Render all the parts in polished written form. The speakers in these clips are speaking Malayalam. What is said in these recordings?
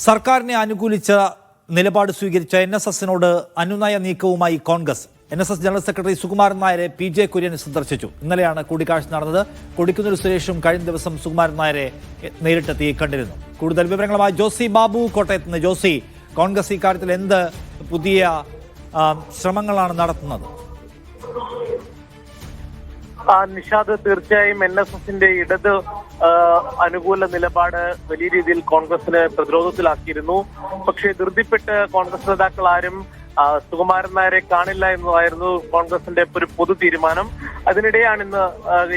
സർക്കാരിനെ അനുകൂലിച്ച നിലപാട് സ്വീകരിച്ച NSSനോട് അനുനയ നീക്കവുമായി Congress. NSS general secretary Sukumaran Nair PJ Kurian സന്ദർശിച്ചു. ഇന്നലെയാണ് കൂടിക്കാഴ്ച നടന്നത്. കൊടിക്കുന്നിൽ സുരേഷും കഴിഞ്ഞ ദിവസം സുകുമാരൻ നായരെ നേരിട്ടെത്തി കണ്ടിരുന്നു. കൂടുതൽ വിവരങ്ങളുമായി ജോസി ബാബു കോട്ടയത്ത് നിന്ന്. ജോസി, കോൺഗ്രസ് ഇക്കാര്യത്തിൽ എന്ത് പുതിയ ശ്രമങ്ങളാണ് നടത്തുന്നത്? നിഷാദ്, തീർച്ചയായും NSSന്റെ ഇടത് അനുകൂല നിലപാട് വലിയ രീതിയിൽ കോൺഗ്രസിന് പ്രതിരോധത്തിലാക്കിയിരുന്നു. പക്ഷേ ധൃതിപ്പെട്ട് കോൺഗ്രസ് നേതാക്കൾ ആരും സുകുമാരൻ നായരെ കാണില്ല എന്നതായിരുന്നു കോൺഗ്രസിന്റെ ഒരു പൊതു തീരുമാനം. അതിനിടെയാണ്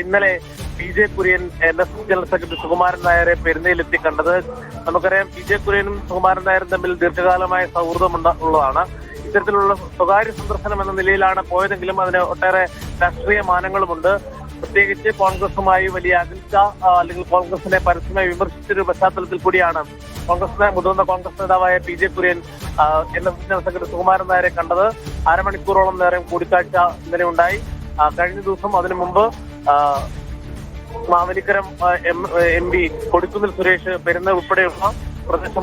ഇന്നലെ PJ Kurian NSS general secretary Sukumaran നായരെ പെരുന്നയിലെത്തി കണ്ടത്. നമുക്കറിയാം, PJ കുര്യനും സുകുമാരൻ നായരും തമ്മിൽ ദീർഘകാലമായ സൗഹൃദം ഉള്ളതാണ്. ഇത്തരത്തിലുള്ള സ്വകാര്യ സന്ദർശനം എന്ന നിലയിലാണ് പോയതെങ്കിലും അതിന് ഒട്ടേറെ രാഷ്ട്രീയ മാനങ്ങളുമുണ്ട്. പ്രത്യേകിച്ച് കോൺഗ്രസുമായി വലിയ അകൽച്ച അല്ലെങ്കിൽ കോൺഗ്രസിനെ പരസ്യമായി വിമർശിച്ചൊരു പശ്ചാത്തലത്തിൽ കൂടിയാണ് മുതിർന്ന കോൺഗ്രസ് നേതാവായ PJ Kurian NSS general secretary Sukumaran നായരെ കണ്ടത്. അരമണിക്കൂറോളം നേരം കൂടിക്കാഴ്ച ഇന്നലെ ഉണ്ടായി. കഴിഞ്ഞ ദിവസം അതിനു മുമ്പ് മാവേലിക്കരം MP കൊടിക്കുന്നിൽ സുരേഷ് പെരുന്ന ഉൾപ്പെടെയുള്ള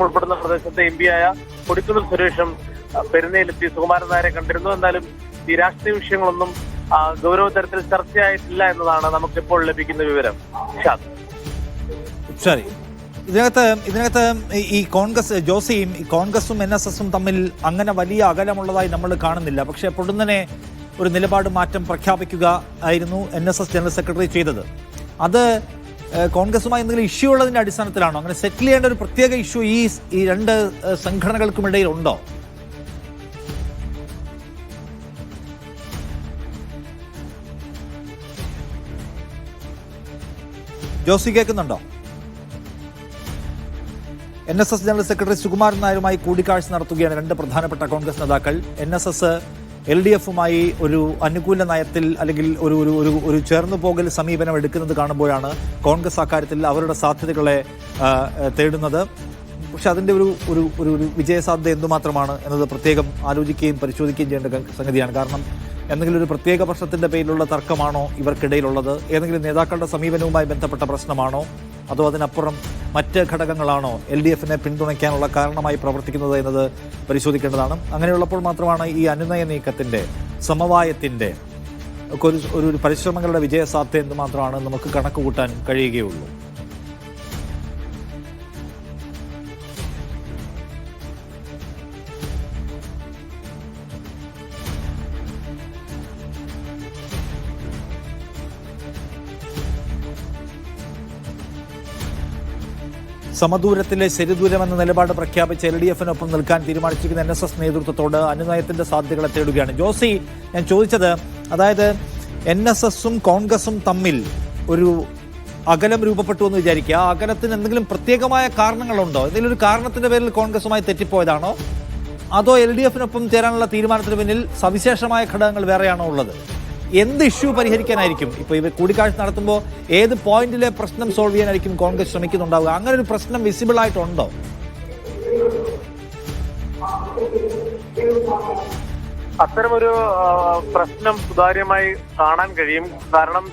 ഉൾപ്പെടുന്ന പ്രദേശത്തെ MP ആയ കൊടിക്കുന്നിൽ സുരേഷും പെരുന്നയിലെത്തി സുകുമാരൻ നായരെ കണ്ടിരുന്നു. എന്നാലും ഈ രാഷ്ട്രീയ വിഷയങ്ങളൊന്നും ഗൗരവതരത്തിൽ ചർച്ചയായിട്ടില്ല എന്നതാണ് നമുക്കിപ്പോൾ ലഭിക്കുന്ന വിവരം. ശരി, ഇതിനകത്ത് ഈ കോൺഗ്രസ് കോൺഗ്രസും NSSും തമ്മിൽ അങ്ങനെ വലിയ അകലമുള്ളതായി നമ്മൾ കാണുന്നില്ല. പക്ഷെ പൊടുന്നനെ ഒരു നിലപാട് മാറ്റം പ്രഖ്യാപിക്കുക ആയിരുന്നു NSS ജനറൽ സെക്രട്ടറി ചെയ്തത്. അത് കോൺഗ്രസുമായി എന്തെങ്കിലും ഇഷ്യൂ ഉള്ളതിന്റെ അടിസ്ഥാനത്തിലാണോ? അങ്ങനെ സെറ്റിൽ ചെയ്യേണ്ട ഒരു പ്രത്യേക ഇഷ്യൂ ഈ രണ്ട് സംഘടനകൾക്കുമിടയിൽ ഉണ്ടോ? ജോസി, കേൾക്കുന്നുണ്ടോ? NSS ജനറൽ സെക്രട്ടറി സുകുമാരൻ നായരുമായി കൂടിക്കാഴ്ച നടത്തുകയാണ് രണ്ട് പ്രധാനപ്പെട്ട കോൺഗ്രസ് നേതാക്കൾ. NSS LDFുമായി ഒരു അനുകൂല നയത്തിൽ അല്ലെങ്കിൽ ഒരു ചേർന്നു പോകൽ സമീപനം എടുക്കുന്നത് കാണുമ്പോഴാണ് കോൺഗ്രസ് അക്കാര്യത്തിൽ അവരുടെ സാധ്യതകളെ തേടുന്നത്. പക്ഷെ അതിൻ്റെ ഒരു വിജയസാധ്യത എന്തുമാത്രമാണ് എന്നത് പ്രത്യേകം ആലോചിക്കുകയും പരിശോധിക്കുകയും ചെയ്യേണ്ട സംഗതിയാണ്. കാരണം എന്തെങ്കിലും ഒരു പ്രത്യേക പ്രശ്നത്തിന്റെ പേരിലുള്ള തർക്കമാണോ ഇവർക്കിടയിലുള്ളത്? ഏതെങ്കിലും നേതാക്കളുടെ സമീപനവുമായി ബന്ധപ്പെട്ട പ്രശ്നമാണോ? അതോ അതിനപ്പുറം മറ്റ് ഘടകങ്ങളാണോ LDFനെ പിന്തുണയ്ക്കാനുള്ള കാരണമായി പ്രവർത്തിക്കുന്നത് എന്നത് പരിശോധിക്കേണ്ടതാണ്. അങ്ങനെയുള്ളപ്പോൾ മാത്രമാണ് ഈ അനുനയ നീക്കത്തിന്റെ സമവായത്തിന്റെ ഒരു പരിശ്രമങ്ങളുടെ വിജയസാധ്യത എന്തുമാത്രമാണ് നമുക്ക് കണക്ക് കൂട്ടാൻ കഴിയുകയുള്ളൂ. സമദൂരത്തിലെ ശരിദൂരം എന്ന നിലപാട് പ്രഖ്യാപിച്ച് LDFനൊപ്പം നിൽക്കാൻ തീരുമാനിച്ചിരിക്കുന്ന NSS നേതൃത്വത്തോട് അനുനയത്തിന്റെ സാധ്യതകളെ തേടുകയാണ്. ജോസി, ഞാൻ ചോദിച്ചത്, അതായത് NSSും കോൺഗ്രസും തമ്മിൽ ഒരു അകലം രൂപപ്പെട്ടു എന്ന് വിചാരിക്കുക. ആ അകലത്തിന് എന്തെങ്കിലും പ്രത്യേകമായ കാരണങ്ങളുണ്ടോ? എന്തെങ്കിലും ഒരു കാരണത്തിന്റെ പേരിൽ കോൺഗ്രസുമായി തെറ്റിപ്പോയതാണോ? അതോ LDFനൊപ്പം ചേരാനുള്ള തീരുമാനത്തിന് പിന്നിൽ സവിശേഷമായ ഘടകങ്ങൾ വേറെയാണോ ഉള്ളത്? എന്ത് ഇഷ്യൂ പരിഹരിക്കാനായിരിക്കും ഇപ്പോൾ ഇവർ കൂടിക്കാഴ്ച നടത്തുമ്പോൾ ഏത് പോയിന്റിലെ പ്രശ്നം സോൾവ് ചെയ്യാനായിരിക്കും കോൺഗ്രസ് ശ്രമിക്കുന്നുണ്ടാവുക? അങ്ങനെ ഒരു പ്രശ്നം വിസിബിൾ ആയിട്ടുണ്ടോ? അത്തരമൊരു പ്രശ്നം സുതാര്യമായി കാണാൻ കഴിയും. കാരണം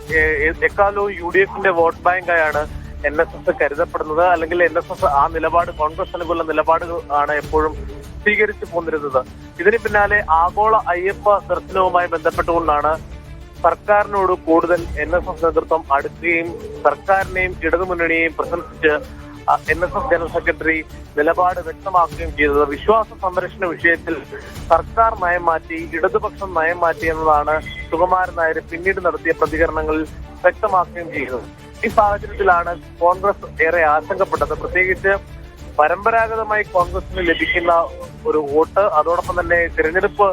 എക്കാലവും UDFന്റെ വോട്ട് ബാങ്കായാണ് NSS കരുതപ്പെടുന്നത്. അല്ലെങ്കിൽ NSS ആ നിലപാട്, കോൺഗ്രസ് അനുകൂല നിലപാട് ആണ് എപ്പോഴും സ്വീകരിച്ചു പോന്നിരുന്നത്. ഇതിന് പിന്നാലെ ആഗോള അയ്യപ്പ ദർശനവുമായി ബന്ധപ്പെട്ടുകൊണ്ടാണ് സർക്കാരിനോട് കൂടുതൽ NSS നേതൃത്വം അടുക്കുകയും സർക്കാരിനെയും ഇടതുമുന്നണിയെയും പ്രശംസിച്ച് NSS ജനറൽ സെക്രട്ടറി നിലപാട് വ്യക്തമാക്കുകയും ചെയ്തത്. വിശ്വാസ സംരക്ഷണ വിഷയത്തിൽ സർക്കാർ നയം മാറ്റി, ഇടതുപക്ഷം നയം മാറ്റി എന്നതാണ് സുകുമാരൻ നായർ പിന്നീട് നടത്തിയ പ്രതികരണങ്ങളിൽ വ്യക്തമാക്കുകയും ചെയ്തത്. ഈ സാഹചര്യത്തിലാണ് കോൺഗ്രസ് ഏറെ ആശങ്കപ്പെട്ടത്. പ്രത്യേകിച്ച് പരമ്പരാഗതമായി കോൺഗ്രസിന് ലഭിക്കുന്ന ഒരു വോട്ട്, അതോടൊപ്പം തന്നെ തിരഞ്ഞെടുപ്പ്,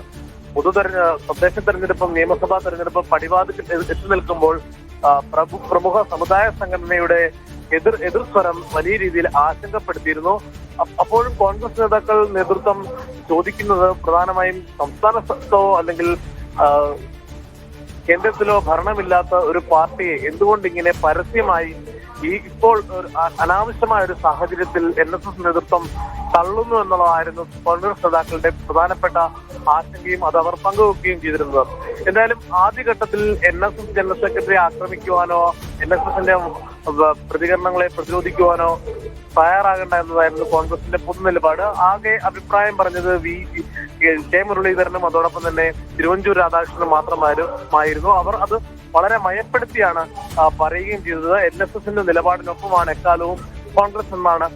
തദ്ദേശ തെരഞ്ഞെടുപ്പും നിയമസഭാ തെരഞ്ഞെടുപ്പും പടിവാതിൽ എത്തി നിൽക്കുമ്പോൾ പ്രമുഖ സമുദായ സംഘടനയുടെ എതിർസ്വരം വലിയ രീതിയിൽ ആശങ്കപ്പെടുത്തിയിരുന്നു. അപ്പോഴും കോൺഗ്രസ് നേതൃത്വം ചോദിക്കുന്നത് പ്രധാനമായും സംസ്ഥാനത്തോ അല്ലെങ്കിൽ കേന്ദ്രത്തിലോ ഭരണമില്ലാത്ത ഒരു പാർട്ടിയെ എന്തുകൊണ്ട് ഇങ്ങനെ പരസ്യമായി ഇപ്പോൾ അനാവശ്യമായ ഒരു സാഹചര്യത്തിൽ NSS നേതൃത്വം തള്ളുന്നു എന്നുള്ളതായിരുന്നു കോൺഗ്രസ് നേതാക്കളുടെ പ്രധാനപ്പെട്ട ആശങ്കയും അത് അവർ പങ്കുവെക്കുകയും ചെയ്തിരുന്നത്. എന്തായാലും ആദ്യഘട്ടത്തിൽ NSS ജനറൽ സെക്രട്ടറി ആക്രമിക്കുവാനോ NSSന്റെ പ്രതികരണങ്ങളെ പ്രതിരോധിക്കുവാനോ തയ്യാറാകേണ്ട എന്നതായിരുന്നു കോൺഗ്രസിന്റെ പൊതു നിലപാട്. ആകെ അഭിപ്രായം പറഞ്ഞത് കെ മുരളീധരനും അതോടൊപ്പം തന്നെ തിരുവഞ്ചൂർ രാധാകൃഷ്ണനും മാത്രമായിരുന്നു. അവർ അത് വളരെ മയപ്പെടുത്തിയാണ് പറയുകയും ചെയ്തത്. NSSന്റെ നിലപാടിനൊപ്പമാണ് എക്കാലവും കോൺഗ്രസ് എന്നാണ്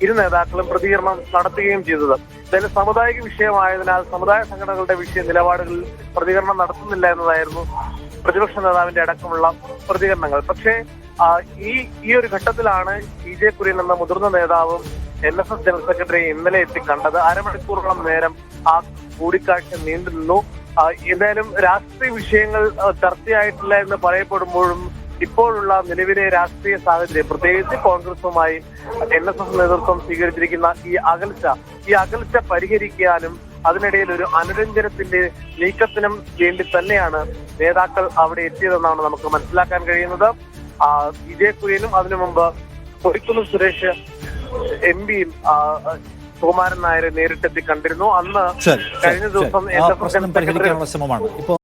ഇരു നേതാക്കളും പ്രതികരണം നടത്തുകയും ചെയ്തത്. എന്തായാലും സാമുദായിക വിഷയമായതിനാൽ സമുദായ സംഘടനകളുടെ നിലപാടുകളിൽ പ്രതികരണം നടത്തുന്നില്ല എന്നതായിരുന്നു പ്രതിപക്ഷ നേതാവിന്റെ അടക്കമുള്ള പ്രതികരണങ്ങൾ. പക്ഷേ ഈ ഒരു ഘട്ടത്തിലാണ് PJ കുര്യൻ എന്ന മുതിർന്ന നേതാവും NSS ജനറൽ സെക്രട്ടറി ഇന്നലെ എത്തി കണ്ടത്. അരമണിക്കൂറോളം നേരം ആ കൂടിക്കാഴ്ച നീണ്ടു നിന്നു. എന്തായാലും രാഷ്ട്രീയ വിഷയങ്ങൾ ചർച്ചയായിട്ടില്ല എന്ന് പറയപ്പെടുമ്പോഴും ഇപ്പോഴുള്ള നിലവിലെ രാഷ്ട്രീയ സാഹചര്യം, പ്രത്യേകിച്ച് കോൺഗ്രസുമായി NSS നേതൃത്വം സ്വീകരിച്ചിരിക്കുന്ന ഈ അകൽച്ച പരിഹരിക്കാനും അതിനിടയിൽ ഒരു അനുരഞ്ജനത്തിന്റെ നീക്കത്തിനും വേണ്ടി തന്നെയാണ് നേതാക്കൾ അവിടെ എത്തിയതെന്നാണ് നമുക്ക് മനസ്സിലാക്കാൻ കഴിയുന്നത്. PJ കുര്യനും അതിനു മുമ്പ് കൊടിക്കുന്നിൽ സുരേഷ് MP-യും സുകുമാരൻ നായരെ നേരിട്ടെത്തി കണ്ടിരുന്നു. അന്ന് കഴിഞ്ഞ ദിവസം പരിഹരിക്കാനുള്ള ശ്രമമാണ് ഇപ്പോൾ